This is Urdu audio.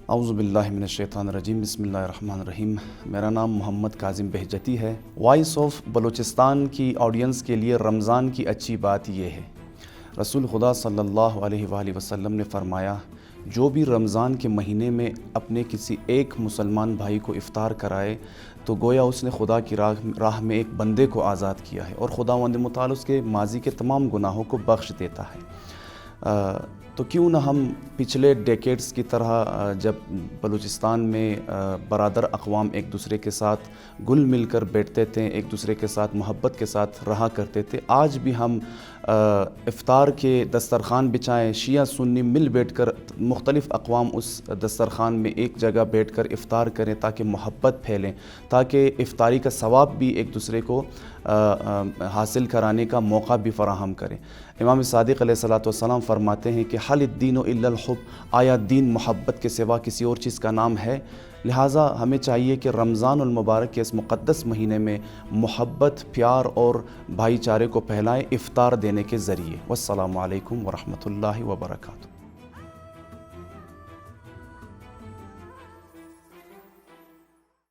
اعوذ باللہ من الشیطان الرجیم، بسم اللہ الرحمن الرحیم۔ میرا نام محمد کاظم بہجتی ہے۔ وائس آف بلوچستان کی آڈینس کے لیے رمضان کی اچھی بات یہ ہے، رسول خدا صلی اللہ علیہ وآلہ وسلم نے فرمایا، جو بھی رمضان کے مہینے میں اپنے کسی ایک مسلمان بھائی کو افطار کرائے تو گویا اس نے خدا کی راہ میں ایک بندے کو آزاد کیا ہے، اور خداوند متعال اس کے ماضی کے تمام گناہوں کو بخش دیتا ہے۔ تو کیوں نہ ہم پچھلے ڈیکیڈز کی طرح جب بلوچستان میں برادر اقوام ایک دوسرے کے ساتھ گل مل کر بیٹھتے تھے، ایک دوسرے کے ساتھ محبت کے ساتھ رہا کرتے تھے، آج بھی ہم افطار کے دسترخوان بچھائیں، شیعہ سنی مل بیٹھ کر مختلف اقوام اس دسترخوان میں ایک جگہ بیٹھ کر افطار کریں تاکہ محبت پھیلیں، تاکہ افطاری کا ثواب بھی ایک دوسرے کو حاصل کرانے کا موقع بھی فراہم کریں۔ امام صادق علیہ السلام فرماتے ہیں کہ حل الدین الا الحب، آیا دین محبت کے سوا کسی اور چیز کا نام ہے؟ لہٰذا ہمیں چاہیے کہ رمضان المبارک کے اس مقدس مہینے میں محبت، پیار اور بھائی چارے کو پھیلائیں افطار دینے کے ذریعے۔ والسلام علیکم ورحمۃ اللہ وبرکاتہ۔